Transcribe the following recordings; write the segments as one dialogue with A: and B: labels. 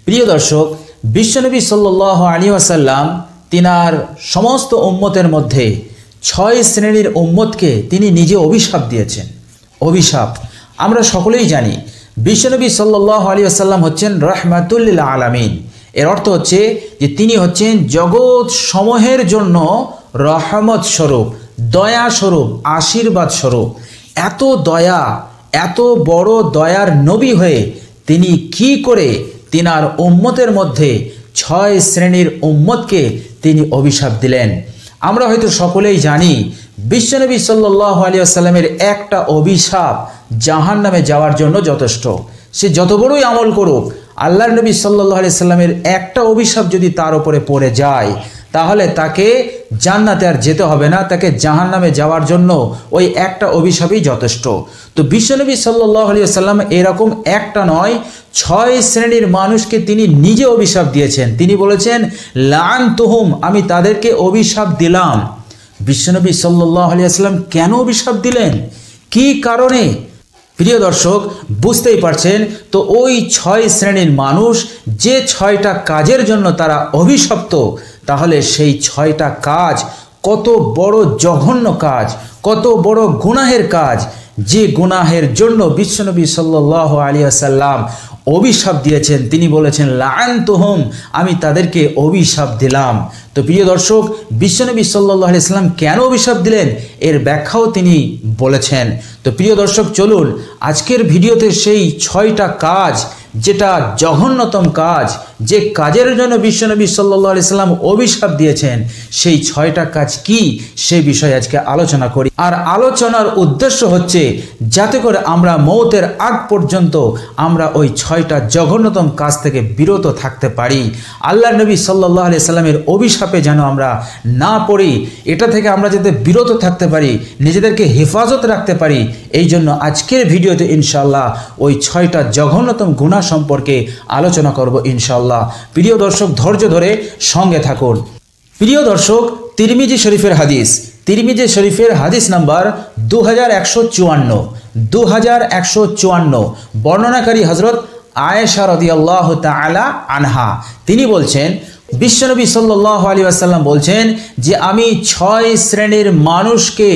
A: প্রিয় দর্শক, বিশ্বনবী সাল্লাল্লাহু আলাইহি ওয়াসাল্লাম তিনার সমস্ত উম্মতের মধ্যে 6 শ্রেণীর উম্মতকে তিনি নিজে অভিশাপ দিয়েছেন। অভিশাপ আমরা সকলেই জানি, বিশ্বনবী সাল্লাল্লাহু আলাইহি ওয়াসাল্লাম হচ্ছেন রাহমাতুল লিল আলামিন। এর অর্থ হচ্ছে যে তিনি হচ্ছেন জগৎ সমূহের জন্য রহমত স্বরূপ, দয়া স্বরূপ, আশীর্বাদ স্বরূপ। এত দয়া, এত বড় দয়ার নবী হয়ে তিনি কি করে তিনার উম্মতের মধ্যে 6 শ্রেণীর উম্মতকে তিনি অভিশাপ দিলেন? আমরা হয়তো সকলেই জানি, বিশ্বনবী সাল্লাল্লাহু আলাইহি ওয়াসাল্লামের একটা অভিশাপ জাহান্নামে যাওয়ার জন্য যথেষ্ট। সে যত বড়ই আমল করুক, আল্লাহর নবী সাল্লাল্লাহু আলাইহি ওয়াসাল্লামের একটা অভিশাপ যদি তার উপরে পড়ে যায়, তাহলে তাকে জান্নাতে আর যেতে হবে না, তাকে জাহান্নামে যাওয়ার জন্য ওই একটা অভিশাপই যথেষ্ট। তো বিশ্বনবী সাল্লাল্লাহু আলাইহি ওয়াসাল্লাম এরকম একটা নয়, 6 শ্রেণীর মানুষকে তিনি নিজে অভিশাপ দিয়েছেন। তিনি বলেছেন লাআনতুহুম, আমি তাদেরকে অভিশাপ দিলাম। বিশ্বনবী সাল্লাল্লাহু আলাইহি ওয়াসাল্লাম কেন অভিশাপ দিলেন, কি কারণে? প্রিয় দর্শক, বুঝতেই পারছেন তো, ওই 6 শ্রেণীর মানুষ যে 6টা কাজের জন্য তারা অভিশপ্ত, তাহলে সেই 6টা কাজ কত বড় জঘন্য কাজ, কত বড় গুনাহের কাজ, যে গুনাহের জন্য বিশ্বনবী সাল্লাল্লাহু আলাইহি ওয়াসাল্লাম অভিশাপ দিয়েছেন। তিনি বলেছেন লাআনতুহুম, আমি তাদেরকে অভিশাপ দিলাম। তো প্রিয় দর্শক, বিশ্বনবী সাল্লাল্লাহু আলাইহি ওয়াসাল্লাম কেন অভিশাপ দিলেন এর ব্যাখ্যাও তিনি বলেছেন। তো প্রিয় দর্শক, চলুন আজকের ভিডিওতে সেই 6টা কাজ, যেটা জঘন্যতম কাজ, যে কাজের জন্য বিশ্বনবী সাল্লাল্লাহু আলাইহি ওয়াসাল্লাম অভিশাপ দিয়েছেন, সেই 6টা কাজ কি সেই বিষয়ে আজকে আলোচনা করি। আর আলোচনার উদ্দেশ্য হচ্ছে যাতে করে আমরা মওতের আগ পর্যন্ত আমরা ওই 6টা জঘন্যতম কাজ থেকে বিরত থাকতে পারি। আল্লাহর নবী সাল্লাল্লাহু আলাইহি ওয়াসাল্লামের অভিশাপে যেন আমরা না পড়ি, এটা থেকে আমরা যাতে বিরত থাকতে পারি, নিজেদেরকে হেফাজত রাখতে পারি। এই জন্য আজকের ভিডিওতে ইনশাআল্লাহ ওই 6টা জঘন্যতম গুনাহ সম্পর্কে আলোচনা করব ইনশাআল্লাহ। প্রিয় দর্শক, ধৈর্য ধরে সঙ্গে থাকুন। প্রিয় দর্শক, তিরমিজি শরীফের হাদিস, তিরমিজি শরীফের হাদিস নাম্বার 2154 বর্ণনাকারী হযরত আয়েশা রাদিয়াল্লাহু তাআলা আনহা, তিনি বলছেন বিশ্বনবী সাল্লাল্লাহু আলাইহি ওয়াসাল্লাম বলছেন যে আমি 6 শ্রেণীর মানুষকে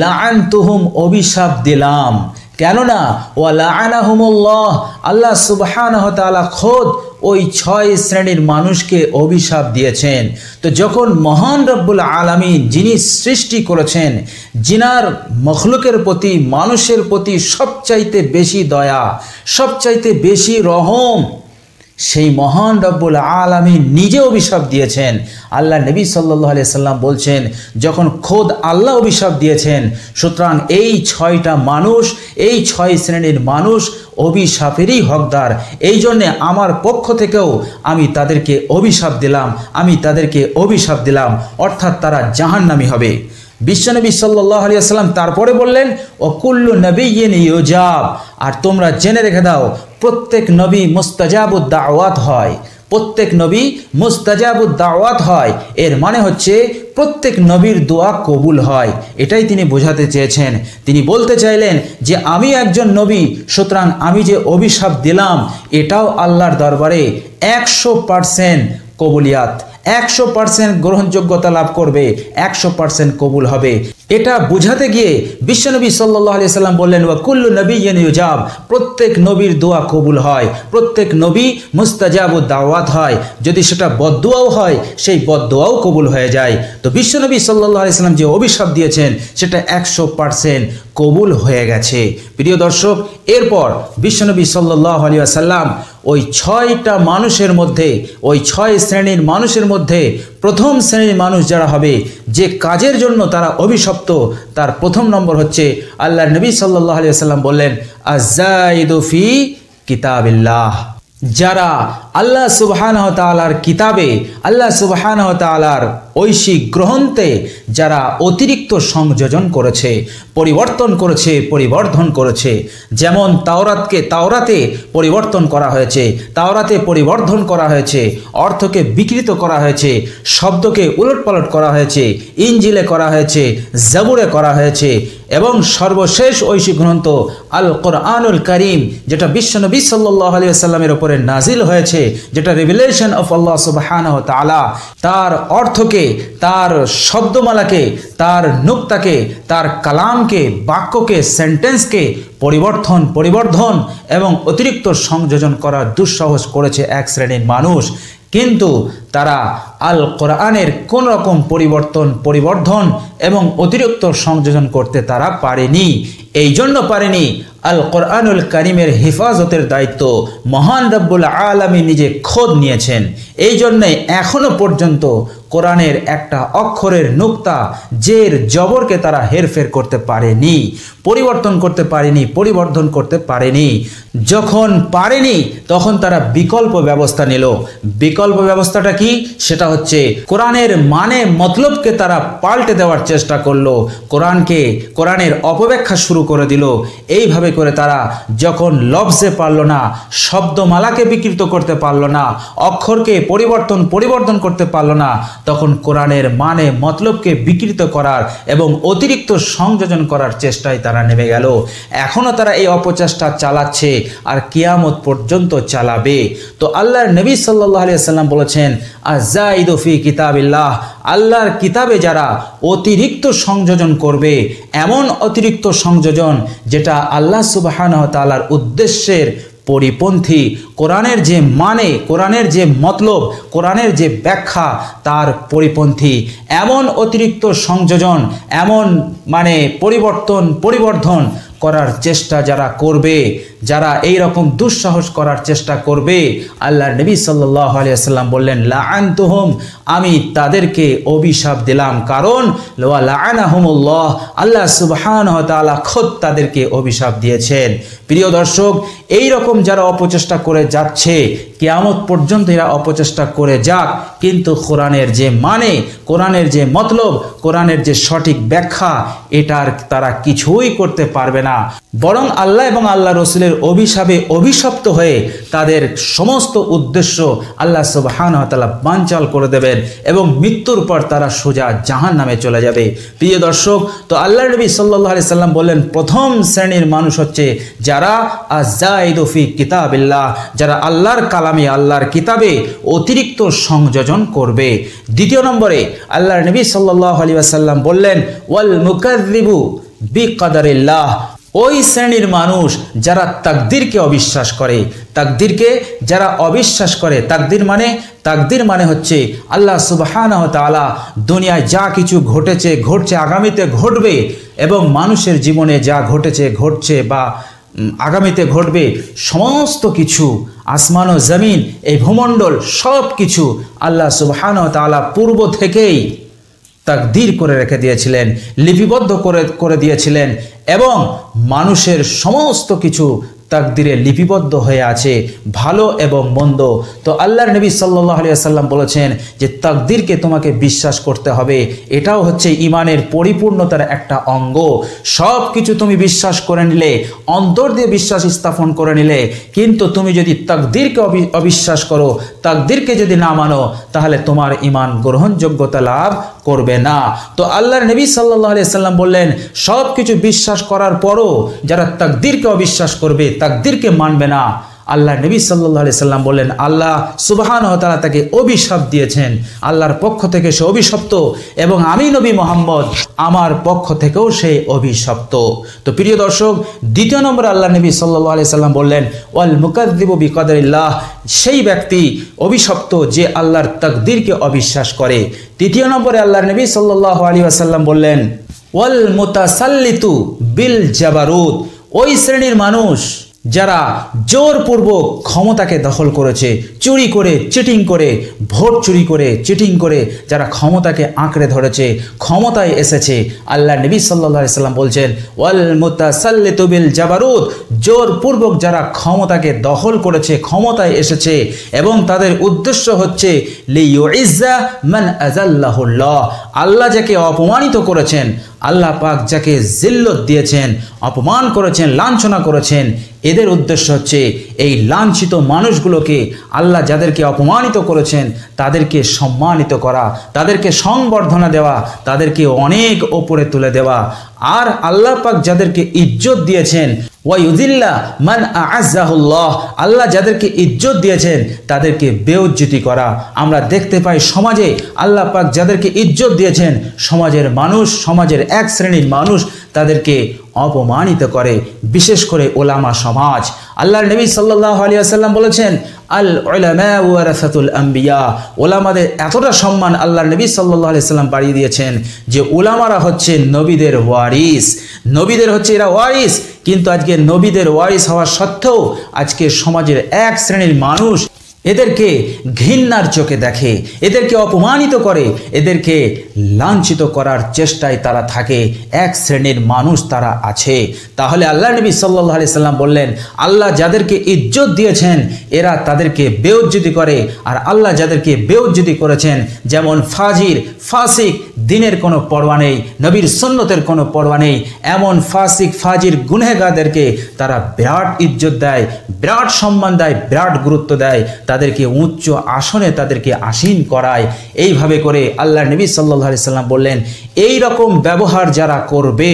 A: লাআনতুহুম অভিশাপ দিলাম। কেননা ওয়া লাআনাহুমুল্লাহ, আল্লাহ সুবহানাহু ওয়া তাআলা খোদ ওই 6 শ্রেণীর মানুষকে অভিশাপ দিয়েছেন। তো যখন মহান রব্বুল আলামিন, যিনি সৃষ্টি করেছেন, যিনার মখলুকের প্রতি, মানুষের প্রতি সবচাইতে বেশি দয়া, সবচাইতে বেশি রহম, সেই মহান রব্বুল আলামিন নিজে অভিশাপ দিয়েছেন। আল্লাহ নবী সাল্লাল্লাহু আলাইহি সাল্লাম বলছেন যখন খোদ আল্লাহ অভিশাপ দিয়েছেন, সুতরাং এই 6টা মানুষ, এই 6 শ্রেণীর মানুষ অভিশাপেরই হকদার। এই জন্যে আমার পক্ষ থেকেও আমি তাদেরকে অভিশাপ দিলাম, আমি তাদেরকে অভিশাপ দিলাম, অর্থাৎ তারা জাহান্নামী হবে। বিশ্বনবী সাল্লাল্লাহু আলাইহি ওয়াসাল্লাম তারপরে বললেন ও কুল্লু নবিয়্যিন ইউজাব, আর তোমরা জেনে রেখে দাও প্রত্যেক নবী মুস্তাজাবুদ দাওয়াত হয়, প্রত্যেক নবী মুস্তাজাবুদ দাওয়াত হয়। এর মানে হচ্ছে প্রত্যেক নবীর দোয়া কবুল হয়, এটাই তিনি বোঝাতে চেয়েছেন। তিনি বলতে চাইলেন যে আমি একজন নবী, সুতরাং আমি যে অভিশাপ দিলাম এটাও আল্লাহর দরবারে 100% কবুলিয়াত, 100% গ্রহণযোগ্যতা লাভ করবে, 100% কবুল হবে। এটা বুঝাতে গিয়ে বিশ্বনবী সাল্লাল্লাহু আলাইহি সাল্লাম বললেন ওয়া কুল্লু নবিয়্যিন ইউজাব, প্রত্যেক নবীর দোয়া কবুল হয়, প্রত্যেক নবী মুস্তাজাবুদ দাওয়াত হয়। যদি সেটা বদদুয়াও হয়, সেই বদদুয়াও কবুল হয়ে যায়। তো বিশ্বনবী সাল্লাল্লাহু আলাইহি সাল্লাম যে অভিশাপ দিয়েছেন সেটা 100% কবুল হয়ে গেছে। প্রিয় দর্শক, এরপর বিশ্বনবী সাল্লাল্লাহু আলাইহি ওয়াসাল্লাম ওই 6টা মানুষের মধ্যে, ওই 6 শ্রেণীর মানুষের মধ্যে প্রথম শ্রেণীর মানুষ যারা হবে, যে কাজের জন্য তারা অভিশপ্ত, তার প্রথম নম্বর হচ্ছে আল্লাহর নবী সাল্লাল্লাহু আলাইহি ওয়াসাল্লাম বললেন আয-যায়িদু ফি কিতাবিল্লাহ, যারা আল্লাহ সুবহানাহু ওয়া তাআলার কিতাবে, আল্লাহ সুবহানাহু ওয়া তাআলার ঐশিক গ্রন্থে যারা অতিরিক্ত সংযোজন করেছে, পরিবর্তন করেছে, পরিবর্ধন করেছে। যেমন তাওরাতে পরিবর্তন করা হয়েছে, তাওরাতে পরিবর্ধন করা হয়েছে, অর্থকে বিকৃত করা হয়েছে, শব্দকে উলটপালট করা হয়েছে, ইনজিলে করা হয়েছে, জাবুরে করা হয়েছে, এবং সর্বশেষ ঐশী গ্রন্থ আল কোরআনুল কারীম, যেটা বিশ্বনবী সাল্লাল্লাহু আলাইহি ওয়াসাল্লামের উপরে নাজিল হয়েছে, যেটা রিভিলেশন অফ আল্লাহ সুবহানাহু ওয়া তাআলা, তার অর্থকে, তার শব্দমালাকে, তার নুক্তাকে, তার কালামকে, বাক্যকে, সেন্টেন্সকে পরিবর্ধন এবং অতিরিক্ত সংযোজন করার দুঃসাহস করেছে এক শ্রেণীর মানুষ। কিন্তু তারা আল কোরআনের কোন রকম পরিবর্ধন এবং অতিরিক্ত সংযোজন করতে তারা পারেনি। এই জন্য পারেনি, আল কোরআনুল কারীমের হেফাজতের দায়িত্ব মহান রব্বুল আলামিন নিজে খোদ নিয়েছেন। এই জন্যে এখনো পর্যন্ত কোরআনের একটা অক্ষরের নুক্তা, জের, জবরকে তারা হেরফের করতে পারেনি, পরিবর্তন করতে পারেনি, পরিবর্ধন করতে পারেনি। যখন পারেনি তখন তারা বিকল্প ব্যবস্থা নিল। বিকল্প ব্যবস্থাটা কি? সেটা হচ্ছে কোরআনের মানে মতলবকে তারা পাল্টে দেওয়ার চেষ্টা করলো, কোরআনের অপব্যাখ্যা শুরু করে দিল। এইভাবে করে তারা যখন লফজে পারল না, শব্দমালাকে বিকৃত করতে পারল না, অক্ষরকে পরিবর্তন করতে পারল না, তখন কোরআনের মানে মতলবকে বিকৃত করার এবং অতিরিক্ত সংযোজন করার চেষ্টায় তারা নেমে গেল। এখনো তারা এই অপচেষ্টা চালাচ্ছে আর কিয়ামত পর্যন্ত চালাবে। তো আল্লাহর নবী সাল্লাল্লাহু আলাইহি ওয়াসাল্লাম বলেছেন, আযাইদু ফি কিতাবিল্লাহ, আল্লাহর কিতাবে যারা অতিরিক্ত সংযোজন করবে, এমন অতিরিক্ত সংযোজন যেটা আল্লাহ সুবহানাহু ওয়া তাআলার উদ্দেশ্যের পরিপন্থী, কোরআনের যে মানে, কোরআনের যে মতলব, কোরআনের যে ব্যাখ্যা তার পরিপন্থী, এমন অতিরিক্ত সংযোজন, এমন মানে পরিবর্ধন করার চেষ্টা যারা করবে, যারা এই রকম দুঃসাহস করার চেষ্টা করবে, আল্লাহর নবী সাল্লাল্লাহু আলাইহি ওয়াসাল্লাম বললেন, লাআনতুহুম, আমি তাদেরকে অভিশাপ দিলাম। কারণ ওয়া লাআনাহুমুল্লাহ, আল্লাহ সুবহানাহু ওয়া তাআলা খোদ তাদেরকে অভিশাপ দিয়েছেন। প্রিয় দর্শক, এই রকম যারা অপচেষ্টা করে যাচ্ছে, কিয়ামত পর্যন্ত এরা অপচেষ্টা করে যাক, কিন্তু কোরআনের যে মানে, কোরআনের যে মতলব, কোরআনের যে সঠিক ব্যাখ্যা, এটার তারা কিছুই করতে পারবে না। বরং আল্লাহ এবং আল্লাহ রসুলের অভিশাপে অভিশপ্ত হয়ে তাদের সমস্ত উদ্দেশ্য আল্লাহ সুবহানাহু ওয়া তাআলা বানচাল করে দেবেন এবং মৃত্যুর পর তারা সোজা জাহান্নামে চলে যাবে। প্রিয় দর্শক, তো আল্লাহর নবী সাল্লাল্লাহু আলাইহি সাল্লাম বললেন, প্রথম শ্রেণীর মানুষ হচ্ছে যারা আযাইদু ফি কিতাবিল্লাহ, যারা আল্লাহর কালামে, আল্লাহর কিতাবে অতিরিক্ত সংযোজন করবে। দ্বিতীয় নম্বরে আল্লাহর নবী সাল্লাল্লাহু আলাইহি ওয়াসাল্লাম বললেন, ওয়াল মুকাযযিবু বিকদারিল্লাহ, ওই শ্রেণীর মানুষ যারা তাকদীরকে অবিশ্বাস করে। তাকদীরকে যারা অবিশ্বাস করে, তাকদীর মানে হচ্ছে আল্লাহ সুবহানাহু ওয়া তাআলা দুনিয়ায় যা কিছু ঘটছে, আগামীতে ঘটবে, এবং মানুষের জীবনে যা ঘটছে বা আগামীতে ঘটবে, সমস্ত কিছু, আসমান ও জমিন, এই ভূমণ্ডল, সব কিছু আল্লাহ সুবহানাহু ওয়া তাআলা পূর্ব থেকেই তাকদীর করে রেখে দিয়েছিলেন, লিপিবদ্ধ করে দিয়েছিলেন, এবং মানুষের সমস্ত কিছু তাকদীরে লিপিবদ্ধ হয়ে আছে, ভালো এবং মন্দ। তো আল্লাহর নবী সাল্লাল্লাহু আলাইহি ওয়াসাল্লাম বলেছেন যে তাকদীরকে তোমাকে বিশ্বাস করতে হবে। এটাও হচ্ছে ঈমানের পরিপূর্ণতার একটা অঙ্গ। সব কিছু তুমি বিশ্বাস করে নিলে, অন্তর দিয়ে বিশ্বাস স্থাপন করে নিলে, কিন্তু তুমি যদি তাকদীরকে অবিশ্বাস করো, তাকদীরকে যদি না মানো, তাহলে তোমার ঈমান গ্রহণযোগ্যতা লাভ করবে না। তো আল্লাহর নবী সাল্লাল্লাহু আলাইহি ওয়াসাল্লাম বললেন, সব কিছু বিশ্বাস করার পরও যারা তাকদীরকে অবিশ্বাস করবে, তাকদীরকে মানবে না, আল্লাহ নবী সাল্লাল্লাহু আলাইহি সাল্লাম বলেন, আল্লাহ সুবহানাহু ওয়া তাআলা তাকে অভিশাপ দিয়েছেন, আল্লাহর পক্ষ থেকে সে অভিশপ্ত, এবং আমি নবী মুহাম্মদ আমার পক্ষ থেকেও সে অভিশপ্ত। তো প্রিয় দর্শক, দ্বিতীয় নম্বরে আল্লাহ নবী সাল্লাল্লাহু আলাইহি সাল্লাম বললেন, ওয়াল মুকাযযিবু বিকদারিল্লাহ, সেই ব্যক্তি অভিশপ্ত যে আল্লাহর তাকদীরকে অবিশ্বাস করে। তৃতীয় নম্বরে আল্লাহর নবী সাল্লাল্লাহু আলাইহি ওয়াসাল্লাম বললেন, ওয়াল মুতাসাল্লিতু বিল জাবারুত, ওই শ্রেণীর মানুষ যারা জোরপূর্বক ক্ষমতাকে দখল করেছে, চুরি করে, চিটিং করে, ভোট চুরি করে, চিটিং করে যারা ক্ষমতাকে আঁকড়ে ধরেছে, ক্ষমতায় এসেছে। আল্লাহ নবী সাল্লাল্লাহু আলাইহি সাল্লাম বলছেন, ওয়াল মুতাসাল্লিতু বিল জাবারুত, জোরপূর্বক যারা ক্ষমতাকে দখল করেছে, ক্ষমতায় এসেছে, এবং তাদের উদ্দেশ্য হচ্ছে লিইউইজ্জা মান আযাল্লাহুল্লাহ, আল্লাহ যাকে অপমানিত করেছেন, আল্লাহ পাক যাকে জিল্লত দিয়েছেন, অপমান করেছেন, লাঞ্ছনা করেছেন, এদের উদ্দেশ্য হচ্ছে এই লাঞ্ছিত মানুষগুলোকে, আল্লাহ যাদেরকে অপমানিত করেছেন তাদেরকে সম্মানিত করা, তাদেরকে সংবর্ধনা দেওয়া, তাদেরকে অনেক ওপরে তুলে দেওয়া। আর আল্লাহ পাক যাদেরকে ইজ্জত দিয়েছেন, ওয়ায়ুযিল্লা মান আ'আজ্জাহুল্লাহ, আল্লাহ যাদেরকে ইজ্জত দিয়েছেন তাদেরকে বেইজ্জতি করা। আমরা দেখতে পাই সমাজে আল্লাহ পাক যাদেরকে ইজ্জত দিয়েছেন, সমাজের মানুষ, সমাজের এক শ্রেণীর মানুষ তাদেরকে অপমানিত করে, বিশেষ করে ওলামা সমাজ। আল্লাহর নবী সাল্লাল্লাহু আলাইহি ওয়াসাল্লাম বলেছেন, আল উলামা ওয়ারাসাতুল আম্বিয়া, ওলামাদের এতটা সম্মান আল্লাহর নবী সাল্লাল্লাহু আলাইহি ওয়াসাল্লাম বাড়িয়ে দিয়েছেন যে ওলামারা হচ্ছে নবীদের ওয়ারিস, নবীদের হচ্ছে এরা ওয়ারিস। কিন্তু আজকে নবীদের ওয়ারিস হওয়া সত্ত্বেও আজকে সমাজের এক শ্রেণীর মানুষ এদেরকে ঘৃণার চোখে দেখে, এদেরকে অপমানিত করে, এদেরকে লাঞ্ছিত করার চেষ্টায় তারা থাকে। এক শ্রেণীর মানুষ তারা আছে। তাহলে আল্লাহ নবী সাল্লাল্লাহু আলাইহি সাল্লাম বললেন, আল্লাহ যাদেরকে ইজ্জত দিয়েছেন এরা তাদেরকে বেইজ্জতি করে, আর আল্লাহ যাদেরকে বেইজ্জতি করেছেন, যেমন ফাজির, ফাসিক, দিনের কোনো পরোয়া নেই, নবীর সুন্নতের কোনো পরোয়া নেই, এমন ফাসিক, ফাজির, গুনহেগারদেরকে তারা বিরাট ইজ্জত দেয়, বিরাট সম্মান দেয়, বিরাট গুরুত্ব দেয়, তাদেরকে উচ্চ আসনে তাদেরকে আসীন করায়। এইভাবে করে আল্লাহ নবী সাল্লাল্লাহু আলাইহি সাল্লাম বললেন, এই রকম ব্যবহার যারা করবে,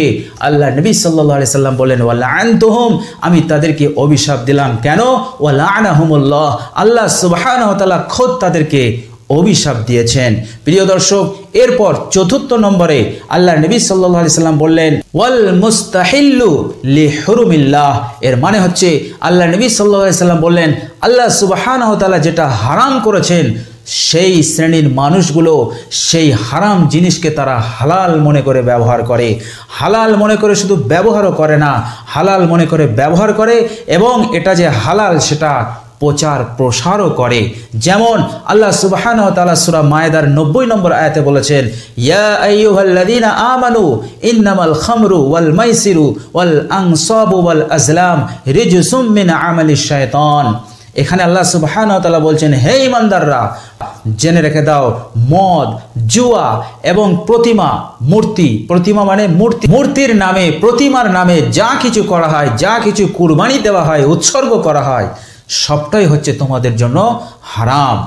A: আল্লাহ নবী সাল্লাল্লাহু আলাইহি সাল্লাম বললেন, ওয়ালাআনতুহুম, আমি তাদেরকে অভিশাপ দিলাম। কেন? ওয়ালাআনাহুমুল্লাহ, আল্লাহ সুবহানাহু ওয়া তাআলা খোদ তাদেরকে অভিশাপ দিয়েছেন। প্রিয় দর্শক, এরপর চতুর্থ নম্বরে আল্লাহ নবী সাল্লাল্লাহু আলাইহি সাল্লাম বললেন, ওয়াল মুস্তাহিল্লু লিহুরুমিল্লাহ, এর মানে হচ্ছে আল্লাহ নবী সাল্লাল্লাহু আলাইহি সাল্লাম বললেন, আল্লাহ সুবহানাহু ওয়া তাআলা যেটা হারাম করেছেন সেই শ্রেণীর মানুষগুলো সেই হারাম জিনিসকে তারা হালাল মনে করে ব্যবহার করে। হালাল মনে করে শুধু ব্যবহারও করে না, হালাল মনে করে ব্যবহার করে এবং এটা যে হালাল সেটা প্রচার প্রসারও করে। যেমন আল্লাহ সুবহানাহু ওয়া তাআলা সূরা মায়েদার 90 নম্বর আয়াতে বলেছেন, ইয়া আইয়ুহাল্লাযীনা আমানু ইন্নামাল খামরু ওয়াল মাইসিরু ওয়াল আনসাবু ওয়াল আজলাম রিজসুম মিন আমালিশ শায়তান। এখানে আল্লাহ সুবহানাহু ওয়া তাআলা বলছেন, হে ঈমানদাররা, জেনে রেখে দাও, মদ, জুয়া এবং প্রতিমা, মূর্তি, প্রতিমা মানে মূর্তি, মূর্তির নামে, প্রতিমার নামে যা কিছু করা হয়, যা কিছু কুরবানি দেওয়া হয়, উৎসর্গ করা হয়, সবটাই হচ্ছে তোমাদের জন্য হারাম।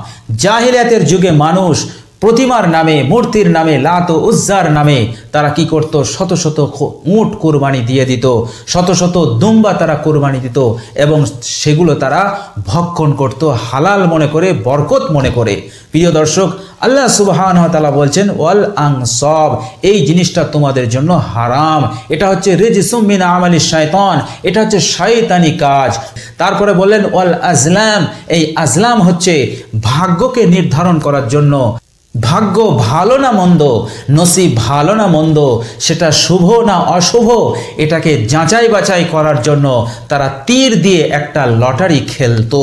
A: জাহিলিয়াতের যুগে মানুষ প্রতিমার নামে, মূর্তির নামে, লাত ও উজ্জার নামে তারা কি করত? শত শত উট কোরবানি দিয়ে দিত, শত শত দুম্বা তারা কোরবানি দিত এবং সেগুলো তারা ভক্ষণ করত হালাল মনে করে, বরকত মনে করে। প্রিয় দর্শক, আল্লাহ সুবহানাহু ওয়া তাআলা বলছেন, ওয়াল আনসাব, এই জিনিসটা তোমাদের জন্য হারাম, এটা হচ্ছে রিজসুম মিন আমালিশ শায়তান, এটা হচ্ছে শয়তানি কাজ। তারপরে বললেন, ওয়াল আজলাম, এই আজলাম হচ্ছে ভাগ্যকে নির্ধারণ করার জন্য। ভাগ্য ভালো না মন্দ, নসিব ভালো না মন্দ, সেটা শুভ না অশুভ, এটাকে যাচাই বাছাই করার জন্য তারা তীর দিয়ে একটা লটারি খেলতো,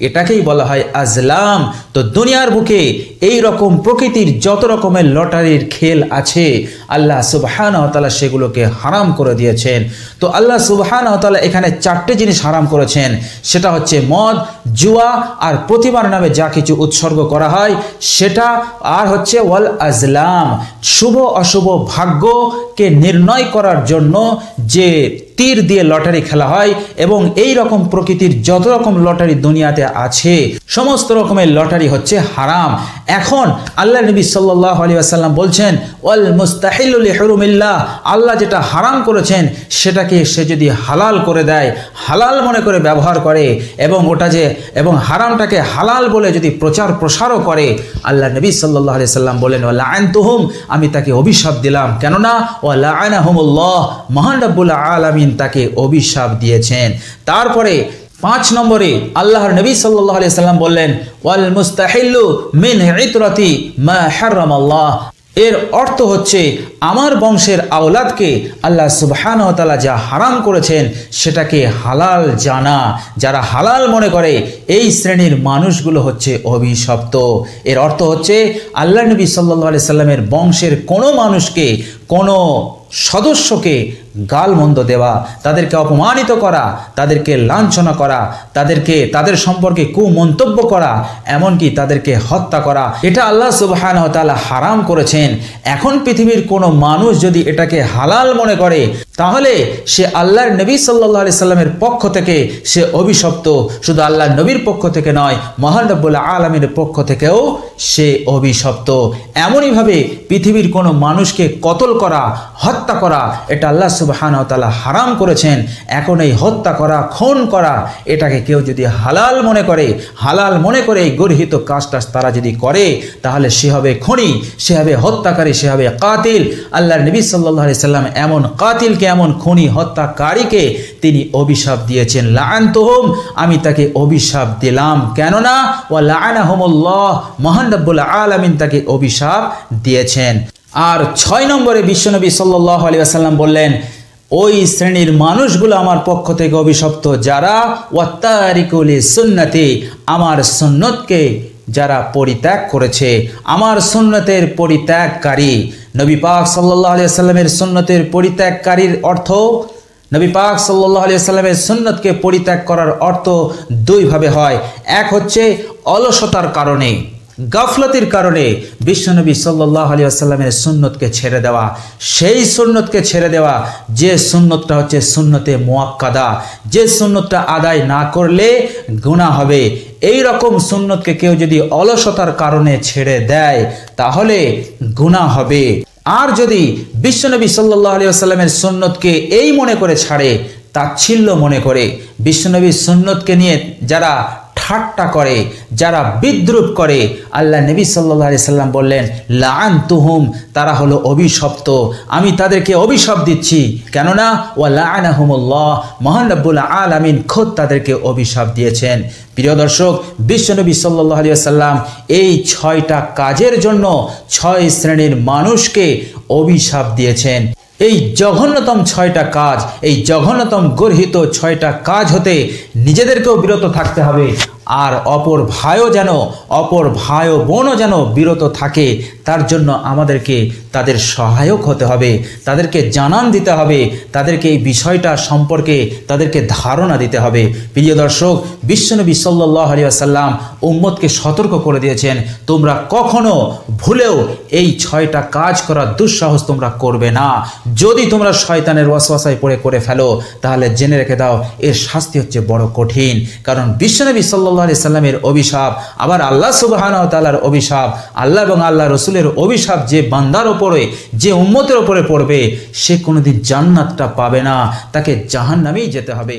A: এটাকেই বলা হয় আজলাম। তো দুনিয়ার বুকে এই রকম প্রকৃতির যত রকমের লটারির খেল আছে, আল্লাহ সুবহানাহু ওয়া তাআলা সেগুলোকে হারাম করে দিয়েছেন। তো আল্লাহ সুবহানাহু ওয়া তাআলা এখানে চারটে জিনিস হারাম করেছেন, সেটা হচ্ছে মদ, জুয়া আর প্রতিমার নামে যা কিছু উৎসর্গ করা হয় সেটা, আর হচ্ছে ওয়াল আজলাম, শুভ অশুভ ভাগ্যকে নির্ণয় করার জন্য যে তীর দিয়ে লটারি খেলা হয়। এবং এই রকম প্রকৃতির যত রকম লটারি দুনিয়াতে আছে সমস্ত রকমের লটারি হচ্ছে হারাম। এখন আল্লাহ নবী সাল্লাল্লাহু আলাইহি ওয়াসাল্লাম বলছেন, ওয়াল মুস্তাহিল্লু লিহুরুমিল্লাহ, আল্লাহ যেটা হারাম করেছেন সেটাকে সে যদি হালাল করে দেয়, হালাল মনে করে ব্যবহার করে এবং ওটা যে এবং হারামটাকে হালাল বলে যদি প্রচার প্রসারও করে, আল্লাহ নবী সাল্লাল্লাহু আলাইহি ওয়াসাল্লাম বলেন, ওয়ালাআনতুহুম, আমি তাকে অভিশাপ দিলাম। কেননা ওয়ালাআনাহুমুল্লাহ, মহান রব্বুল আলামিন তাকে অভিশাপ দিয়েছেন। তারপরে 5 নম্বরে আল্লাহর নবী সাল্লাল্লাহু আলাইহি সাল্লাম বললেন, ওয়াল মুস্তাহিল্লু মিন ইতরাতি মা হারামাল্লাহ, এর অর্থ হচ্ছে আমার বংশের আওলাদকে আল্লাহ সুবহানাহু ওয়া তাআলা যা হারাম করেছেন সেটাকে হালাল জানা, যারা হালাল মনে করে এই শ্রেণীর মানুষগুলো হচ্ছে অভিশপ্ত। এর অর্থ হচ্ছে আল্লাহ নবী সাল্লাল্লাহু আলাইহি সাল্লামের বংশের কোনো মানুষকে, কোনো সদস্যকে গালমন্দ দেওয়া, তাদেরকে অপমানিত করা, তাদেরকে লাঞ্ছনা করা, তাদের সম্পর্কে কুমন্তব্য করা, এমনকি তাদেরকে হত্যা করা, এটা আল্লাহ সুবহানাহু ওয়া তাআলা হারাম করেছেন। এখন পৃথিবীর কোনো মানুষ যদি এটাকে হালাল মনে করে তাহলে সে আল্লাহর নবী সাল্লাল্লাহু আলাইহি সাল্লামের পক্ষ থেকে সে অভিশপ্ত। শুধু আল্লাহর নবীর পক্ষ থেকে নয়, মহান রব্বুল আলামিনের পক্ষ থেকেও সে অভিশপ্ত। এমনইভাবে পৃথিবীর কোনো মানুষকে কতল করা, হত্যা করা, এটা আল্লাহ সুবহানাহু ওয়া তাআলা হারাম করেছেন। এখন এই হত্যা করা, খুন করা, এটাকে কেউ যদি হালাল মনে করে এই গর্হিত কাজটা তারা যদি করে, তাহলে সে হবে খুনি, সে হবে হত্যাকারী, সে হবে কাতিল। আল্লাহর নবী সাল্লাল্লাহু আলাইহি সাল্লাম এমন কাতিলকে, এমন খুনি হত্যাকারীকে তিনি অভিশাপ দিয়েছেন, লাআনতুহুম, আমি তাকে অভিশাপ দিলাম। কেননা ওয়া লাআনাহুমুল্লাহ, মহান রব্বুল আলামিন তাকে অভিশাপ দিয়েছেন। আর 6 নম্বরে বিশ্বনবী সাল্লাল্লাহু আলাইহি ওয়াসাল্লাম বললেন, ওই শ্রেণীর মানুষগুলো আমার পক্ষ থেকে অভিশপ্ত যারা ওয়াত্তারিকু লিসুন্নতি, আমার সুন্নতকে যারা পরিত্যাগ করেছে, আমার সুন্নতের পরিত্যাগকারী। নবী পাক সাল্লাল্লাহু আলাইহি ওয়াসাল্লামের সুন্নতের পরিত্যাগকারীর অর্থ, নবী পাক সাল্লাল্লাহু আলাইহি ওয়াসাল্লামের সুন্নতকে পরিত্যাগ করার অর্থ দুইভাবে হয়। এক হচ্ছে অলসতার কারণে, গাফলতির কারণে বিশ্বনবী সাল্লাল্লাহু আলাইহি ওয়াসাল্লামের সুন্নতকে ছেড়ে দেওয়া, সেই সুন্নতকে ছেড়ে দেওয়া যে সুন্নতটা হচ্ছে সুন্নতে মুআক্কাদা, যে সুন্নতটা আদায় না করলে গুনাহ হবে। এই রকম সুন্নতকে কেউ যদি অলসতার কারণে ছেড়ে দেয় তাহলে গুনাহ হবে। আর যদি বিশ্বনবী সাল্লাল্লাহু আলাইহি ওয়াসাল্লামের সুন্নতকে এই মনে করে ছাড়ে, তাচ্ছিল্য মনে করে, বিশ্বনবীর সুন্নতকে নিয়ে যারা ঠাট্টা করে, যারা বিদ্রূপ করে, আল্লাহ নবী সাল্লাল্লাহু আলাইহি সাল্লাম বললেন, লাআনতুহুম, তারা হলো অভিশপ্ত, আমি তাদেরকে অভিশাপ দিচ্ছি। কেননা ওয়া লাআনাহুমুল্লাহ, মহান রব্বুল আলামিন খোদ তাদেরকে অভিশাপ দিয়েছেন। প্রিয় দর্শক, বিশ্বনবী সাল্লাল্লাহু আলাইহি ওয়াসাল্লাম এই 6টা কাজের জন্য 6 শ্রেণীর মানুষকে অভিশাপ দিয়েছেন। এই জঘন্যতম 6টা কাজ, এই জঘন্যতম গর্হিত 6টা কাজ হতে নিজেদেরকেও বিরত থাকতে হবে। আর অপর ভাই ও বোনও যেন বিরত থাকে, তার জন্য আমাদেরকে তাদের সহায়ক হতে হবে, তাদেরকে জানান দিতে হবে, তাদেরকে এই বিষয়টা সম্পর্কে তাদেরকে ধারণা দিতে হবে। প্রিয় দর্শক, বিশ্বনবী সাল্লাল্লাহু আলাইহি ওয়াসাল্লাম উম্মতকে সতর্ক করে দিয়েছেন, তোমরা কখনো ভুলেও এই 6টা কাজ করার দুঃসাহস তোমরা করবে না। যদি তোমরা শয়তানের ওয়াসওয়াসায় পড়ে করে ফেলো, তাহলে জেনে রেখে দাও এর শাস্তি হচ্ছে বড় কঠিন। কারণ বিশ্বনবী সাল্লাল্লাহু আলাইহি সাল্লামের অভিশাপ, আবার আল্লাহ সুবহানাহু ওয়া তাআলার অভিশাপ, আল্লাহ এবং আল্লাহ রসুলের অভিশাপ যে বান্দার ওপরে, যে উম্মতের ওপরে পড়বে, সে কোনোদিন জান্নাতটা পাবে না, তাকে জাহান্নামেই যেতে হবে।